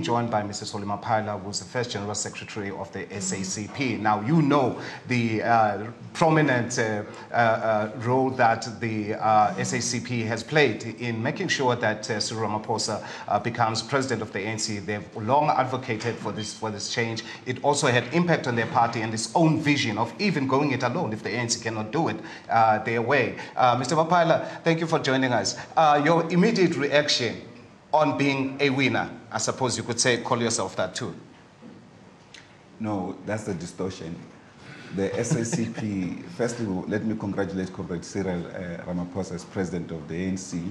being joined by Mr. Solly Mapaila, who's the first General Secretary of the SACP. Now, you know the prominent role that the SACP has played in making sure that Cyril Ramaphosa becomes president of the ANC. They've long advocated for this change. It also had impact on their party and its own vision of even going it alone if the ANC cannot do it their way. Mr. Mapaila, thank you for joining us. Your immediate reaction on being a winner, I suppose you could say, call yourself that too. No, that's a distortion. The SACP, firstly, let me congratulate Comrade Cyril Ramaphosa as president of the ANC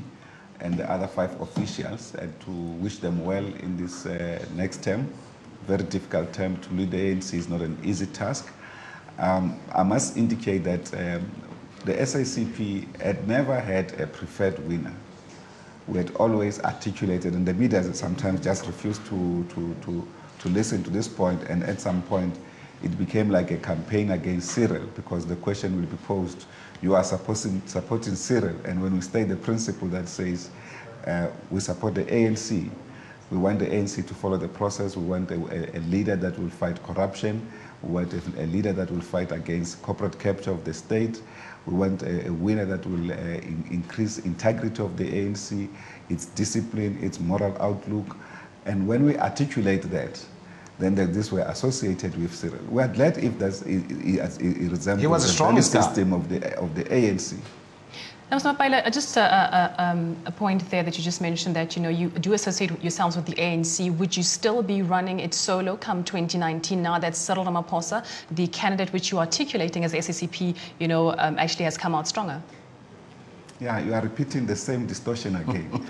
and the other 5 officials, and to wish them well in this next term. Very difficult term. To lead the ANC is not an easy task. I must indicate that the SACP had never had a preferred winner. We had always articulated, and the media sometimes just refused to listen to this point, and at some point it became like a campaign against Cyril, because the question will be posed, you are supporting Cyril, and when we state the principle that says we support the ANC, we want the ANC to follow the process, we want a leader that will fight corruption, we want a leader that will fight against corporate capture of the state, we want a winner that will increase integrity of the ANC, its discipline, its moral outlook. And when we articulate that, then this were associated with Cyril. We are glad if it resembles the value system of the ANC. Now, Mr. Mapaila, just a point there that you just mentioned, that you do associate yourselves with the ANC. Would you still be running it solo come 2019 now that Cyril Ramaphosa, the candidate which you're articulating as the SACP, actually has come out stronger? Yeah, you are repeating the same distortion again.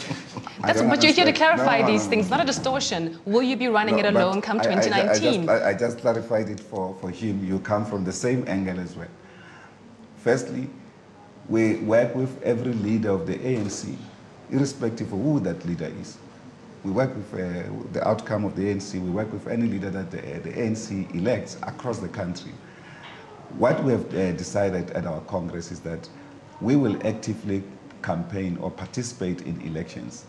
But you're here to clarify these things, not a distortion. Will you be running it alone come 2019? I just clarified it for him. You come from the same angle as well. Firstly, we work with every leader of the ANC, irrespective of who that leader is. We work with the outcome of the ANC. We work with any leader that the ANC elects across the country. What we have decided at our Congress is that we will actively campaign or participate in elections.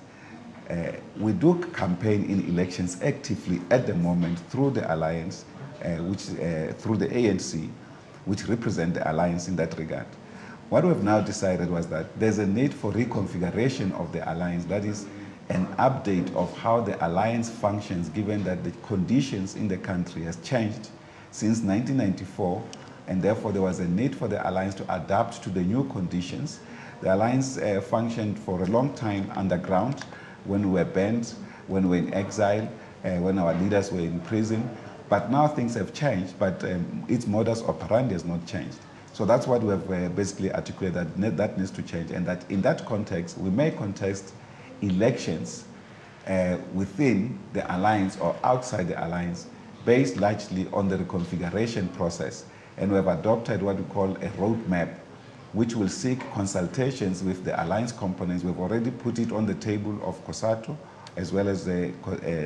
We do campaign in elections actively at the moment through the alliance, through the ANC, which represent the alliance in that regard. What we've now decided was that there's a need for reconfiguration of the alliance, that is an update of how the alliance functions, given that the conditions in the country has changed since 1994, and therefore there was a need for the alliance to adapt to the new conditions. The alliance functioned for a long time underground, when we were banned, when we were in exile, when our leaders were in prison. But now things have changed, but its modus operandi has not changed. So that's what we have basically articulated, that needs to change, and that in that context, we may contest elections within the alliance or outside the alliance, based largely on the reconfiguration process. And we have adopted what we call a roadmap, which will seek consultations with the alliance components. We've already put it on the table of COSATU, as well as the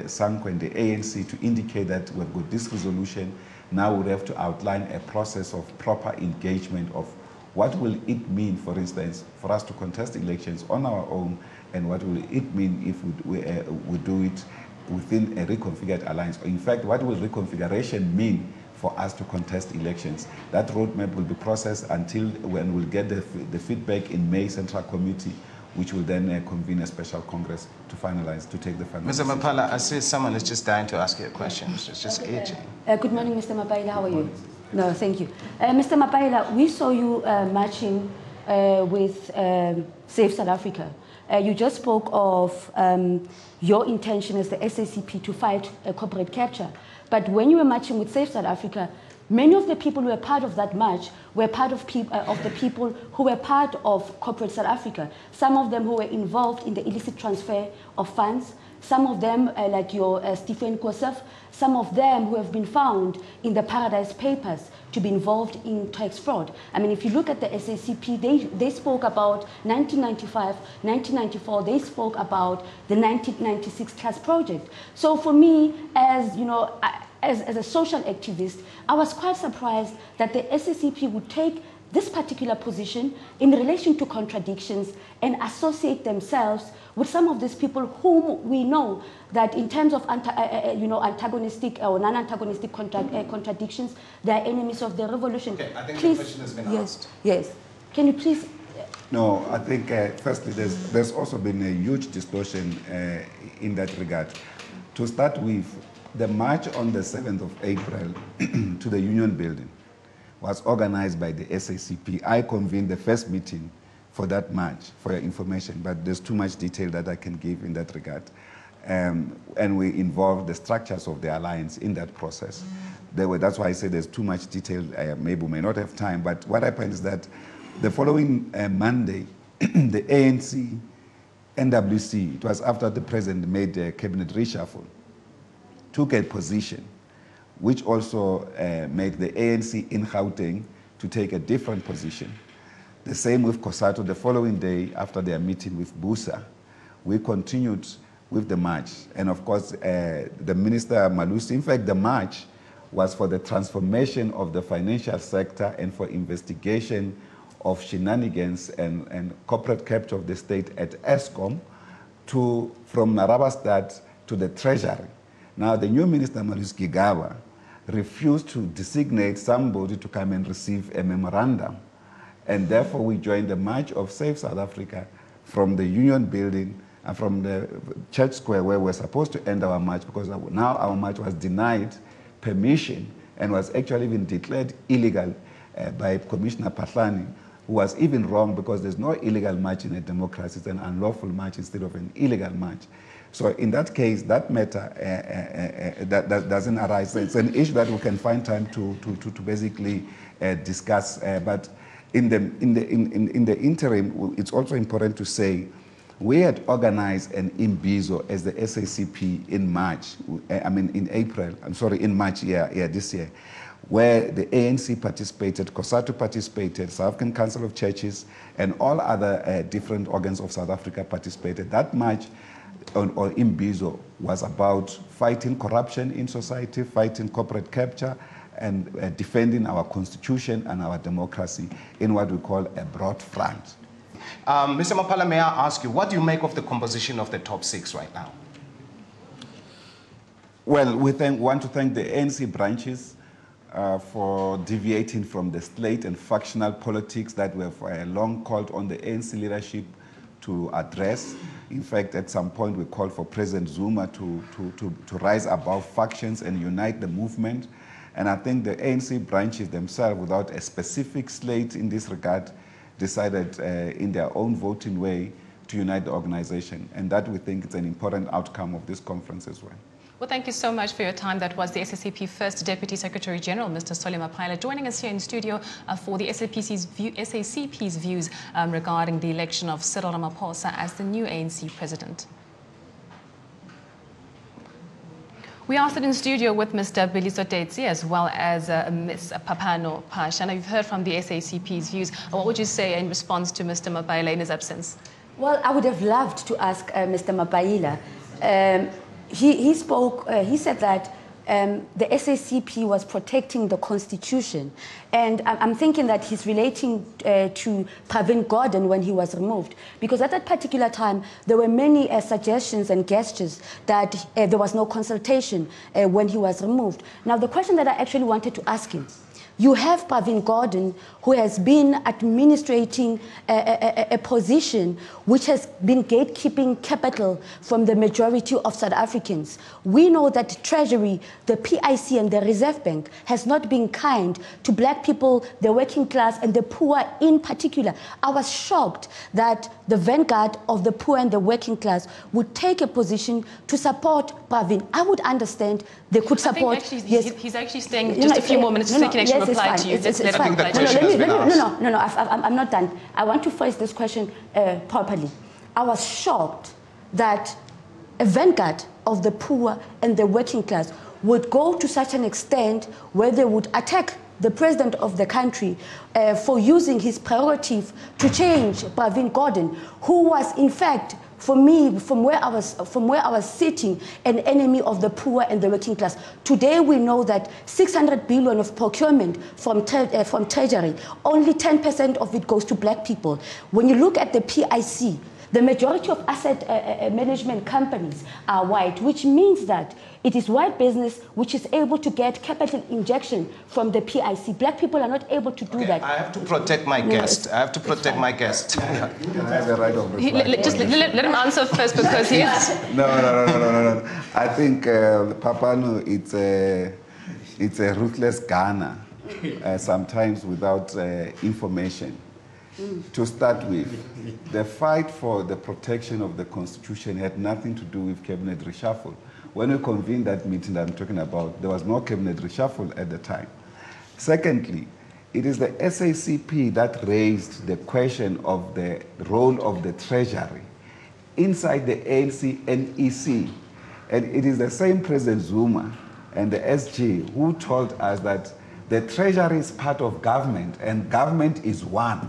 SANCO and the ANC, to indicate that we've got this resolution. Now we have to outline a process of proper engagement of what will it mean, for instance, for us to contest elections on our own, and what will it mean if we do it within a reconfigured alliance. In fact, what will reconfiguration mean for us to contest elections? That roadmap will be processed until when we'll get the feedback in May Central Committee, which will then convene a special Congress to finalize, to take the final Mr. Mapaila, I see someone is just dying to ask you a question. It's just aging. Good morning, Mr. Mapaila. How are you? No, thank you. Mr. Mapaila, we saw you marching with Save South Africa. You just spoke of your intention as the SACP to fight corporate capture. But when you were marching with Save South Africa, many of the people who were part of that march were part of the people who were part of corporate South Africa. Some of them who were involved in the illicit transfer of funds, some of them, like your Stephen Kosef, some of them who have been found in the Paradise Papers to be involved in tax fraud. I mean, if you look at the SACP, they spoke about 1995, 1994, they spoke about the 1996 Class Project. So for me, as you know, as a social activist, I was quite surprised that the SACP would take this particular position in relation to contradictions and associate themselves with some of these people whom we know that in terms of antagonistic or non-antagonistic contradictions, they are enemies of the revolution. Okay, I think please, the question has been asked. Yes. Can you please? No, I think firstly there's also been a huge distortion in that regard. To start with, the march on the 7th of April to the Union Building was organized by the SACP. I convened the first meeting for that march, for your information, but there's too much detail that I can give in that regard. And we involved the structures of the alliance in that process. That's why I say there's too much detail. Maybe we may not have time, but what happened is that the following Monday, the ANC, NWC, it was after the president made a cabinet reshuffle, took a position which also made the ANC in Gauteng to take a different position. The same with COSATU. The following day, after their meeting with Busa, we continued with the march. And of course, the Minister Malusi, in fact, the march was for the transformation of the financial sector and for investigation of shenanigans and corporate capture of the state at ESCOM from Narabastad to the Treasury. Now, the new Minister Malusi Gigaba refused to designate somebody to come and receive a memorandum. And therefore, we joined the March of Save South Africa from the Union Building and from the Church Square where we're supposed to end our march, because now our march was denied permission and was actually even declared illegal by Commissioner Patlani, who was even wrong because there's no illegal march in a democracy. It's an unlawful march instead of an illegal march. So in that case, that matter that doesn't arise. So it's an issue that we can find time to basically discuss. But in the interim, it's also important to say we had organized an Imbizo as the SACP in March. In March this year, where the ANC participated, COSATU participated, South African Council of Churches, and all other different organs of South Africa participated. That march or Imbizo was about fighting corruption in society, fighting corporate capture, and defending our constitution and our democracy in what we call a broad front. Mr. Mapala, may I ask you, what do you make of the composition of the top six right now? Well, we want to thank the ANC branches for deviating from the slate and factional politics that we have long called on the ANC leadership to address. In fact, at some point we called for President Zuma to rise above factions and unite the movement. And I think the ANC branches themselves, without a specific slate in this regard, decided in their own voting way to unite the organization. And that we think is an important outcome of this conference as well. Well, thank you so much for your time. That was the SACP First Deputy Secretary General, Mr. Solly Mapaila, joining us here in studio for the SACP's views regarding the election of Cyril Ramaphosa as the new ANC president. We are sitting in studio with Mr. Biliso Tetsi as well as Ms. Papano Pasha. Now, you've heard from the SACP's views. What would you say in response to Mr. Mapaila in his absence? Well, I would have loved to ask Mr. Mapaila. He spoke, he said that the SACP was protecting the constitution. And I'm thinking that he's relating to Pravin Gordhan when he was removed. Because at that particular time, there were many suggestions and gestures that there was no consultation when he was removed. Now, the question that I actually wanted to ask him, you have Pravin Gordhan, who has been administrating a position which has been gatekeeping capital from the majority of South Africans. We know that Treasury, the PIC and the Reserve Bank has not been kind to black people, the working class and the poor in particular. I was shocked that the vanguard of the poor and the working class would take a position to support Pravin. I would understand they could support... I think actually, he's actually staying just a few more minutes so he can actually reply to you. It's fine. No, I'm not done. I want to phrase this question properly. I was shocked that a vanguard of the poor and the working class would go to such an extent where they would attack the president of the country for using his prerogative to change Pravin Gordhan, who was in fact for me, from where I was sitting, an enemy of the poor and the working class. Today we know that 600 billion of procurement from Treasury, only 10% of it goes to black people. When you look at the PIC, the majority of asset management companies are white, which means that it is white business which is able to get capital injection from the PIC. Black people are not able to do that. I have to protect my guest. I have to protect my guest. Can I have the right of reply? Just let him answer first because he is... No. I think, Papanu, it's a ruthless Ghana, sometimes without information. To start with, the fight for the protection of the Constitution had nothing to do with cabinet reshuffle. When we convened that meeting that I'm talking about, there was no cabinet reshuffle at the time. Secondly, it is the SACP that raised the question of the role of the Treasury inside the ANC NEC. And it is the same President Zuma and the SG who told us that the Treasury is part of government and government is one.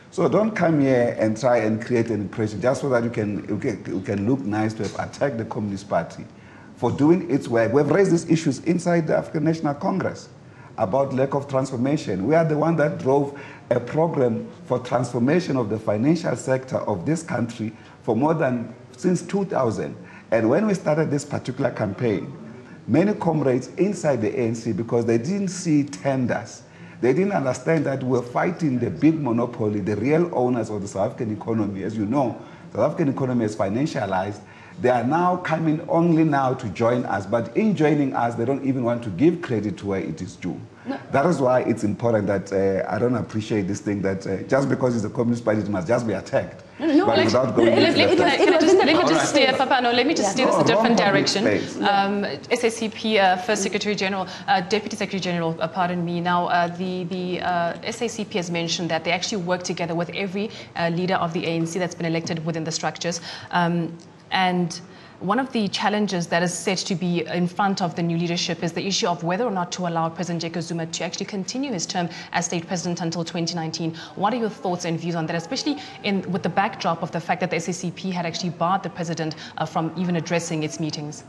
So don't come here and try and create an impression just so that you can look nice to have attacked the Communist Party for doing its work. We've raised these issues inside the African National Congress about lack of transformation. We are the one that drove a program for transformation of the financial sector of this country for since 2000. And when we started this particular campaign, many comrades inside the ANC, because they didn't see tenders, they didn't understand that we're fighting the big monopoly, the real owners of the South African economy. As you know, the South African economy is financialized. They are now coming only now to join us, but in joining us, they don't even want to give credit to where it is due. No. That is why it's important that I don't appreciate this thing that just because it's a Communist Party, it must just be attacked. No, let me just steer, Papa, no, let me just steer this a different direction. SACP First Secretary General, Deputy Secretary General, pardon me. Now, the SACP has mentioned that they actually work together with every leader of the ANC that's been elected within the structures. And one of the challenges that is set to be in front of the new leadership is the issue of whether or not to allow President Jacob Zuma to actually continue his term as state president until 2019. What are your thoughts and views on that, especially with the backdrop of the fact that the SACP had actually barred the president from even addressing its meetings?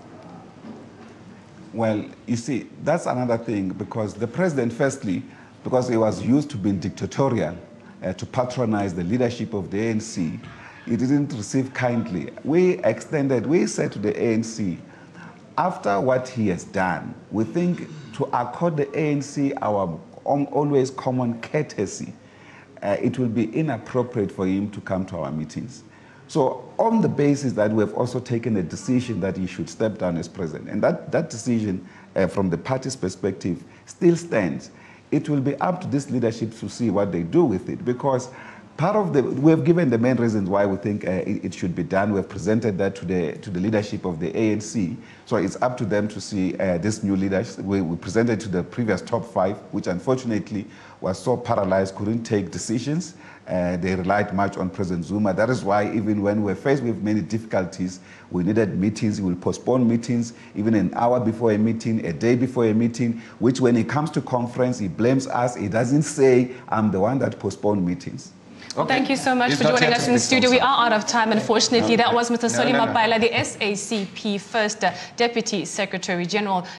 Well, you see, that's another thing, because the president, firstly, because he was used to being dictatorial, to patronize the leadership of the ANC, he didn't receive kindly. We said to the ANC, after what he has done, we think to accord the ANC our always common courtesy, it will be inappropriate for him to come to our meetings. So on the basis that we have also taken a decision that he should step down as president, and that decision from the party's perspective still stands. It will be up to this leadership to see what they do with it, because we have given the main reasons why we think it should be done. We have presented that to the leadership of the ANC. So it's up to them to see this new leadership. We presented to the previous top 5, which unfortunately was so paralyzed, couldn't take decisions. They relied much on President Zuma. That is why even when we're faced with many difficulties, we needed meetings. We will postpone meetings even an hour before a meeting, a day before a meeting, which when it comes to conference, he blames us. He doesn't say, I'm the one that postponed meetings. Okay. Thank you so much for joining us in the studio. We are out of time, unfortunately. That was Mr. Solly Mapaila, the SACP First Deputy Secretary General.